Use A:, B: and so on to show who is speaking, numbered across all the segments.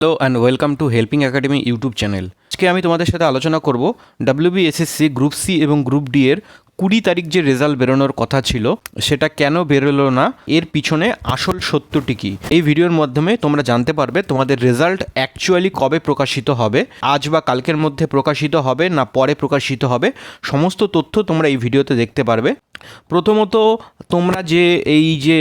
A: Hello and welcome to helping academy YouTube channel. আজকে আমি তোমাদের সাথে আলোচনা করব ডাব্লিউবিএসএসসি গ্রুপ সি এবং গ্রুপ ডি এর 20 তারিখ যে রেজাল্ট বেরোনোর কথা ছিল সেটা কেন বেরোলো না, এর পিছনে আসল সত্যটি কী। এই ভিডিওর মাধ্যমে তোমরা জানতে পারবে তোমাদের রেজাল্ট অ্যাকচুয়ালি কবে প্রকাশিত হবে, আজ বা কালকের মধ্যে প্রকাশিত হবে না পরে প্রকাশিত হবে, সমস্ত তথ্য তোমরা এই ভিডিওতে দেখতে পারবে। প্রথমত তোমরা এই যে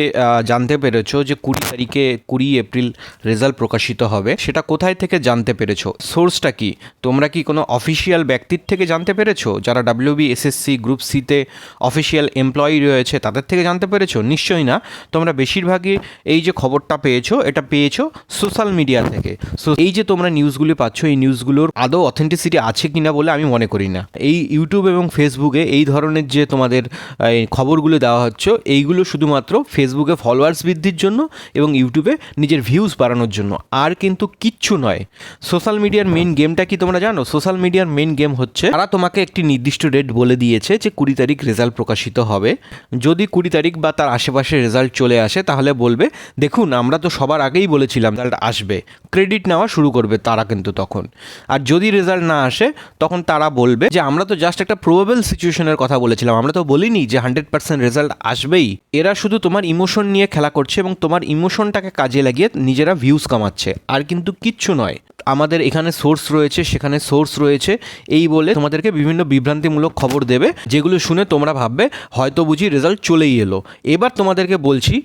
A: জানতে পেরেছো যে 20 তারিখে 20 এপ্রিল রেজাল্ট প্রকাশিত হবে, সেটা কোথায় থেকে জানতে পেরেছো? সোর্সটা কি? তোমরা কি কোনো অফিসিয়াল ব্যক্তির থেকে জানতে পেরেছো? যারা ডাব্লিউবিএসএসসি গ্রুপ সিতে অফিসিয়াল এমপ্লয়ি রয়েছে তাদের থেকে জানতে পেরেছো? নিশ্চয়ই না। তোমরা বেশিরভাগই এই যে খবরটা পেয়েছো এটা পেয়েছো সোশ্যাল মিডিয়া থেকে। সো এই যে তোমরা নিউজগুলি পাচ্ছ, এই নিউজগুলোর আদৌ অথেন্টিসিটি আছে কিনা বলে আমি মনে করি না। এই ইউটিউব এবং ফেসবুকে এই ধরনের যে তোমাদের এই খবরগুলো দেওয়া হচ্ছে, এইগুলো শুধুমাত্র ফেসবুকে ফলোয়ার্স বৃদ্ধির জন্য এবং ইউটিউবে নিজের ভিউজ বাড়ানোর জন্য, আর কিন্তু কিচ্ছু নয়। সোশ্যাল মিডিয়ার মেইন গেমটা কি তোমরা জানো? সোশ্যাল মিডিয়ার মেইন গেম হচ্ছে তারা তোমাকে একটি নির্দিষ্ট ডেট বলে দিয়েছে যে 20 তারিখ রেজাল্ট প্রকাশিত হবে। যদি 20 তারিখ বা তার আশেপাশে রেজাল্ট চলে আসে তাহলে বলবে দেখুন আমরা তো সবার আগেই বলেছিলাম রেজাল্ট আসবে, ক্রেডিট নেওয়া শুরু করবে তারা কিন্তু তখন। আর যদি রেজাল্ট না আসে তখন তারা বলবে যে আমরা তো জাস্ট একটা প্রবাবল সিচুয়েশনের কথা বলেছিলাম, আমরা তো বলিনি যে 100% রেজাল্ট আসবেই। এরা শুধু তোমার ইমোশন নিয়ে খেলা করছে এবং তোমার ইমোশনটাকে কাজে লাগিয়ে নিজেরা ভিউজ কামাচ্ছে, আর কিন্তু কিচ্ছু নয়। আমাদের এখানে সোর্স রয়েছে, সেখানে সোর্স রয়েছে, এই বলে তোমাদেরকে বিভিন্ন বিভ্রান্তিমূলক খবর দেবে, যেগুলো শুনে তোমরা ভাববে হয়তো বুঝি রেজাল্ট চলেই এলো। এবার তোমাদেরকে বলছি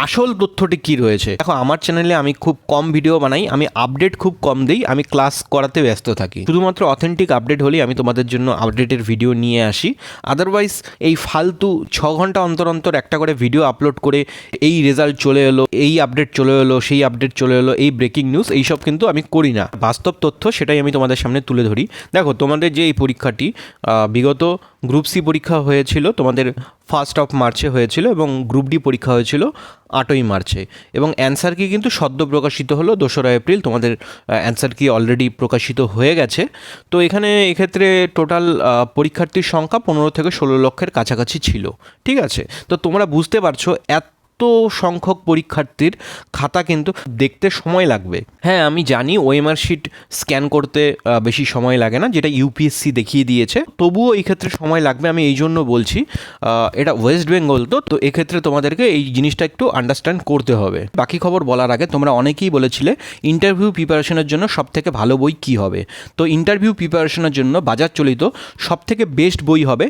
A: আসল তথ্যটি কী রয়েছে। দেখো, আমার চ্যানেলে আমি খুব কম ভিডিও বানাই, আমি আপডেট খুব কম দিই, আমি ক্লাস করাতে ব্যস্ত থাকি। শুধুমাত্র অথেন্টিক আপডেট হলেই আমি তোমাদের জন্য আপডেটের ভিডিও নিয়ে আসি। আদারওয়াইজ এই ফালতু 6 ঘন্টা অন্তর অন্তর একটা করে ভিডিও আপলোড করে এই রেজাল্ট চলে এলো, এই আপডেট চলে এলো, সেই আপডেট চলে এলো, এই ব্রেকিং নিউজ, এইসব কিন্তু আমি করি না। বাস্তব তথ্য সেটাই আমি তোমাদের সামনে তুলে ধরি। দেখো, তোমাদের যে এই পরীক্ষাটি বিগত গ্রুপ সি পরীক্ষা হয়েছিল তোমাদের 1 মার্চে হয়েছিল এবং গ্রুপ ডি পরীক্ষা হয়েছিল 8 মার্চে, এবং অ্যান্সার কি কিন্তু সদ্য প্রকাশিত হলো 2রা এপ্রিল। তোমাদের অ্যান্সার কি অলরেডি প্রকাশিত হয়ে গেছে। তো এক্ষেত্রে টোটাল পরীক্ষার্থীর সংখ্যা 15 থেকে 16 লক্ষের কাছাকাছি ছিল। ঠিক আছে, তো তোমরা বুঝতে পারছো এত সংখ্যক পরীক্ষার্থীর খাতা কিন্তু দেখতে সময় লাগবে। হ্যাঁ, আমি জানি ওএমআর শিট স্ক্যান করতে বেশি সময় লাগে না, যেটা ইউপিএসসি দেখিয়ে দিয়েছে, তবুও এই ক্ষেত্রে সময় লাগবে। আমি এই জন্য বলছি, এটা ওয়েস্ট বেঙ্গল, তো এক্ষেত্রে তোমাদেরকে এই জিনিসটা একটু আন্ডারস্ট্যান্ড করতে হবে। বাকি খবর বলার আগে তোমরা অনেকেই বলেছিলে ইন্টারভিউ প্রিপারেশনের জন্য সবথেকে ভালো বই কী হবে। তো ইন্টারভিউ প্রিপারেশনের জন্য বাজার চলিত সবথেকে বেস্ট বই হবে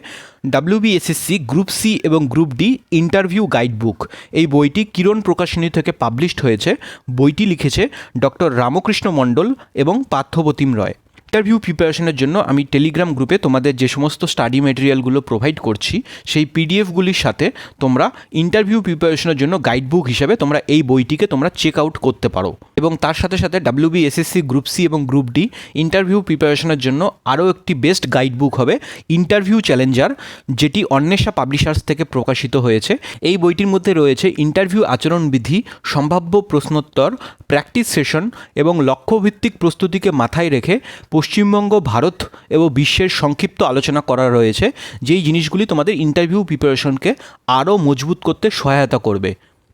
A: ডাব্লিউবিএসএসসি গ্রুপ সি এবং group D interview guide book. এই বইটি কিরণ প্রকাশনী থেকে পাবলিশড হয়েছে। বইটি লিখেছে ডক্টর রামকৃষ্ণ মণ্ডল এবং পার্থপ্রতিম রয়। ইন্টারভিউ প্রিপারেশনের জন্য আমি টেলিগ্রাম গ্রুপে তোমাদের যে সমস্ত স্টাডি মেটেরিয়ালগুলো প্রোভাইড করছি, সেই পিডিএফগুলির সাথে তোমরা ইন্টারভিউ প্রিপারেশনের জন্য গাইড বুক হিসেবে তোমরা এই বইটিকে তোমরা চেক আউট করতে পারো। এবং তার সাথে সাথে ডাব্লিউবিএসএসসি গ্রুপ সি এবং গ্রুপ ডি ইন্টারভিউ প্রিপারেশনের জন্য আরও একটি বেস্ট গাইড বুক হবে ইন্টারভিউ চ্যালেঞ্জার, যেটি অন্বেষা পাবলিশার্স থেকে প্রকাশিত হয়েছে। এই বইটির মধ্যে রয়েছে ইন্টারভিউ আচরণবিধি, সম্ভাব্য প্রশ্নোত্তর, প্র্যাকটিস সেশন এবং লক্ষ্যভিত্তিক প্রস্তুতিকে মাথায় রেখে পশ্চিমবঙ্গ, ভারত এবং বিশ্বের সংক্ষিপ্ত আলোচনা করা রয়েছে, যেই জিনিসগুলি তোমাদের ইন্টারভিউ প্রিপারেশনকে আরও মজবুত করতে সহায়তা করবে।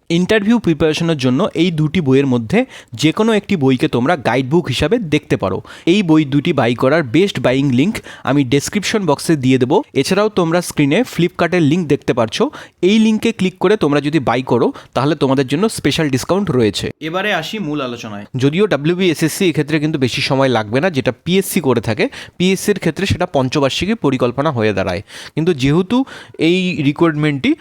A: ইন্টারভিউ প্রিপারেশনের জন্য এই দুটি বইয়ের মধ্যে যে কোনো একটি বইকে তোমরা গাইড বুক হিসাবে দেখতে পারো। এই বই দুটি বাই করার বেস্ট বাইং লিঙ্ক আমি ডেসক্রিপশন বক্সে দিয়ে দেবো। এছাড়াও তোমরা স্ক্রিনে ফ্লিপকার্টের লিঙ্ক দেখতে পাচ্ছ, এই লিঙ্কে ক্লিক করে তোমরা যদি বাই করো তাহলে তোমাদের জন্য স্পেশাল ডিসকাউন্ট রয়েছে। এবারে আসি মূল আলোচনায়। যদিও ডাব্লিউবিএসএসসি এক্ষেত্রে কিন্তু বেশি সময় লাগবে না, যেটা পিএসসি করে থাকে। পিএসসির ক্ষেত্রে সেটা পঞ্চবার্ষিকী পরিকল্পনা হয়ে দাঁড়ায়, কিন্তু যেহেতু এই রিকোয়ারমেন্টটি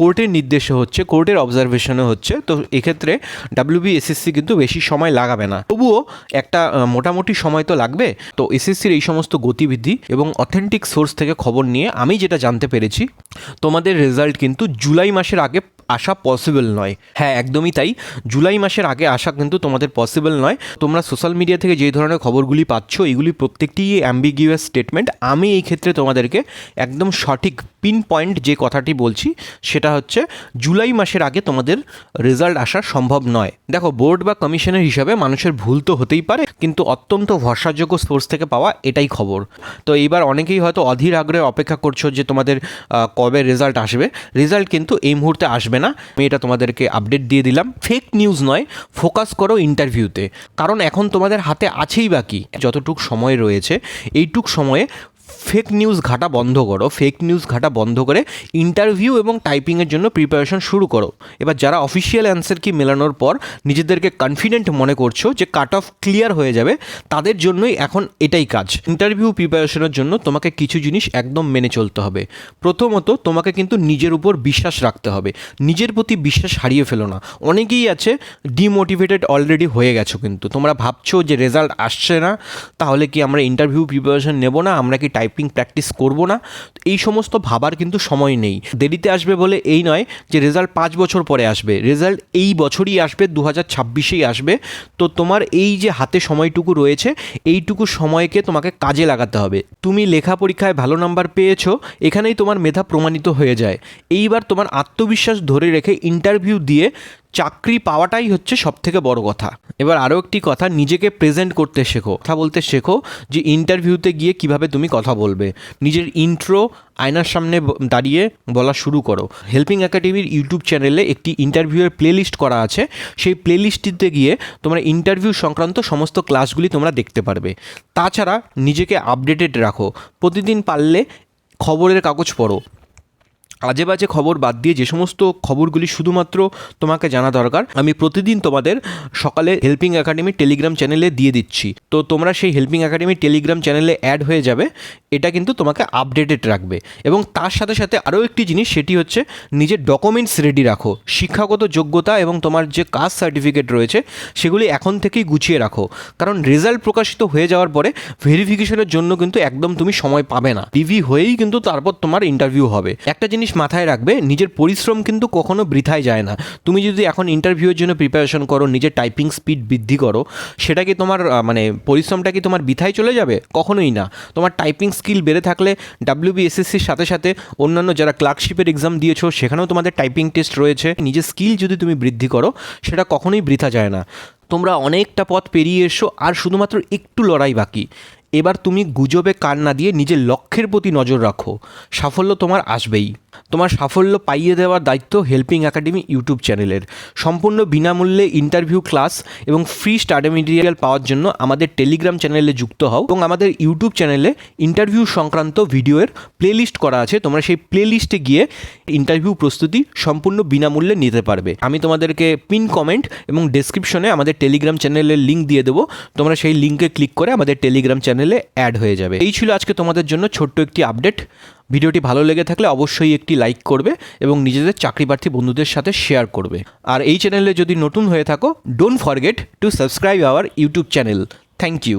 A: কোর্টের নির্দেশে হচ্ছে, কোর্টের অবজারভেশনে হচ্ছে, তো এক্ষেত্রে ডাব্লিউবিএসএসসি কিন্তু বেশি সময় লাগাবে না। তবুও একটা মোটামুটি সময় তো লাগবে। তো এসএসসির এই সমস্ত গতিবিধি এবং অথেন্টিক সোর্স থেকে খবর নিয়ে আমি যেটা জানতে পেরেছি, তোমাদের রেজাল্ট কিন্তু জুলাই মাসের আগে আসা পসিবল নয়। হ্যাঁ, একদমই তাই, জুলাই মাসের আগে আসা কিন্তু তোমাদের পসিবল নয়। তোমরা সোশ্যাল মিডিয়া থেকে যে ধরনের খবরগুলি পাচ্ছ, এগুলি প্রত্যেকটিই অ্যাম্বিগিউয়াস স্টেটমেন্ট। আমি এই ক্ষেত্রে তোমাদেরকে একদম সঠিক পিন পয়েন্ট যে কথাটি বলছি সেটা হচ্ছে জুলাই মাসের আগে তোমাদের রেজাল্ট আসা সম্ভব নয়। দেখো, বোর্ড বা কমিশনের হিসাবে মানুষের ভুল তো হতেই পারে, কিন্তু অত্যন্ত ভরসাযোগ্য সোর্স থেকে পাওয়া এটাই খবর। তো এইবার অনেকেই হয়তো অধীর আগ্রহে অপেক্ষা করছো যে তোমাদের কবে রেজাল্ট আসবে। রেজাল্ট কিন্তু এই মুহূর্তে আসবে না, আমি এটা তোমাদেরকে আপডেট দিয়ে দিলাম। ফেক নিউজ নয়, ফোকাস করো ইন্টারভিউতে, কারণ এখন তোমাদের হাতে আছেই বাকি যতটুক সময় রয়েছে, এইটুক সময়ে ফেক নিউজ ঘাটা বন্ধ করো। ফেক নিউজ ঘাটা বন্ধ করে ইন্টারভিউ এবং টাইপিংয়ের জন্য প্রিপারেশন শুরু করো। এবার যারা অফিসিয়াল অ্যান্সার কি মেলানোর পর নিজেদেরকে কনফিডেন্ট মনে করছো যে কাট অফ ক্লিয়ার হয়ে যাবে, তাদের জন্যই এখন এটাই কাজ। ইন্টারভিউ প্রিপারেশনের জন্য তোমাকে কিছু জিনিস একদম মেনে চলতে হবে। প্রথমত, তোমাকে কিন্তু নিজের উপর বিশ্বাস রাখতে হবে। নিজের প্রতি বিশ্বাস হারিয়ে ফেলো না। অনেকেই আছে ডিমোটিভেটেড অলরেডি হয়ে গেছো, কিন্তু তোমরা ভাবছো যে রেজাল্ট আসছে না, তাহলে কি আমরা ইন্টারভিউ প্রিপারেশন নেব না, আমরা কি টাইপিং প্র্যাকটিস করব না? এই সমস্ত ভাবার কিন্তু সময় নেই। দেরিতে আসবে বলে এই নয় যে রেজাল্ট 5 বছর পরে আসবে, রেজাল্ট এই বছরই আসবে, 2026এই আসবে। তো তোমার এই যে হাতে সময়টুকু রয়েছে, এইটুকু সময়কে তোমাকে কাজে লাগাতে হবে। তুমি লেখা পরীক্ষায় ভালো নাম্বার পেয়েছো, এখানেই তোমার মেধা প্রমাণিত হয়ে যায়। এইবার তোমার আত্মবিশ্বাস ধরে রেখে ইন্টারভিউ দিয়ে চাকরি পাওয়াটাই হচ্ছে সবথেকে বড় কথা। এবার আরও একটি কথা, নিজেকে প্রেজেন্ট করতে শেখো, কথা বলতে শেখো, যে ইন্টারভিউতে গিয়ে কিভাবে তুমি কথা বলবে। নিজের ইন্ট্রো আয়নার সামনে দাঁড়িয়ে বলা শুরু করো। হেল্পিং একাডেমির ইউটিউব চ্যানেলে একটি ইন্টারভিউয়ের প্লেলিস্ট করা আছে, সেই প্লেলিস্টটিতে গিয়ে তোমরা ইন্টারভিউ সংক্রান্ত সমস্ত ক্লাসগুলি তোমরা দেখতে পারবে। তাছাড়া নিজেকে আপডেটেড রাখো, প্রতিদিন পারলে খবরের কাগজ পড়ো। আজে বাজে খবর বাদ দিয়ে যে সমস্ত খবরগুলি শুধুমাত্র তোমাকে জানা দরকার, আমি প্রতিদিন তোমাদের সকালে হেল্পিং একাডেমি টেলিগ্রাম চ্যানেলে দিয়ে দিচ্ছি। তো তোমরা সেই হেল্পিং একাডেমি টেলিগ্রাম চ্যানেলে অ্যাড হয়ে যাবে, এটা কিন্তু তোমাকে আপডেটেড রাখবে। এবং তার সাথে সাথে আরও একটি জিনিস, সেটি হচ্ছে নিজের ডকুমেন্টস রেডি রাখো। শিক্ষাগত যোগ্যতা এবং তোমার যে কাস্ট সার্টিফিকেট রয়েছে সেগুলি এখন থেকেই গুছিয়ে রাখো, কারণ রেজাল্ট প্রকাশিত হয়ে যাওয়ার পরে ভেরিফিকেশনের জন্য কিন্তু একদম তুমি সময় পাবে না। ডিভি হয়েই কিন্তু তারপর তোমার ইন্টারভিউ হবে। একটা জিনিস মাথায় রাখবে, নিজের পরিশ্রম কিন্তু কখনো বৃথায় যায় না। তুমি যদি এখন ইন্টারভিউয়ের জন্য প্রিপারেশন করো, নিজের টাইপিং স্পিড বৃদ্ধি করো, সেটা কি তোমার পরিশ্রমটা কি তোমার বৃথায় চলে যাবে? কখনোই না। তোমার টাইপিং স্কিল বেড়ে থাকলে WBSSCর সাথে সাথে অন্যান্য যারা ক্লার্কশিপের এক্সাম দিয়েছো সেখানেও তোমাদের টাইপিং টেস্ট রয়েছে। নিজের স্কিল যদি তুমি বৃদ্ধি করো, সেটা কখনোই বৃথা যায় না। তোমরা অনেকটা পথ পেরিয়ে এসো, আর শুধুমাত্র একটু লড়াই বাকি। এবার তুমি গুজবে কান না দিয়ে নিজের লক্ষ্যের প্রতি নজর রাখো, সাফল্য তোমার আসবেই। তোমার সাফল্য পাইয়ে দেওয়ার দায়িত্ব হেল্পিং একাডেমি ইউটিউব চ্যানেলের। সম্পূর্ণ বিনামূল্যে ইন্টারভিউ ক্লাস এবং ফ্রি স্টাডি মেটেরিয়াল পাওয়ার জন্য আমাদের টেলিগ্রাম চ্যানেলে যুক্ত হও, এবং আমাদের ইউটিউব চ্যানেলে ইন্টারভিউ সংক্রান্ত ভিডিওর প্লেলিস্ট করা আছে, তোমরা সেই প্লেলিস্টে গিয়ে ইন্টারভিউ প্রস্তুতি সম্পূর্ণ বিনামূল্যে নিতে পারবে। আমি তোমাদেরকে পিন কমেন্ট এবং ডেসক্রিপশনে আমাদের টেলিগ্রাম চ্যানেলের লিঙ্ক দিয়ে দেবো, তোমরা সেই লিঙ্কে ক্লিক করে আমাদের টেলিগ্রাম চ্যানেলে অ্যাড হয়ে যাবে। এই ছিল আজকে তোমাদের জন্য ছোট্ট একটি আপডেট। ভিডিওটি ভালো লেগে থাকলে অবশ্যই একটি লাইক করবে এবং নিজেদের চাকরিপ্রার্থী বন্ধুদের সাথে শেয়ার করবে। আর এই চ্যানেলে যদি নতুন হয়ে থাকো, don't forget to subscribe our YouTube channel. Thank you.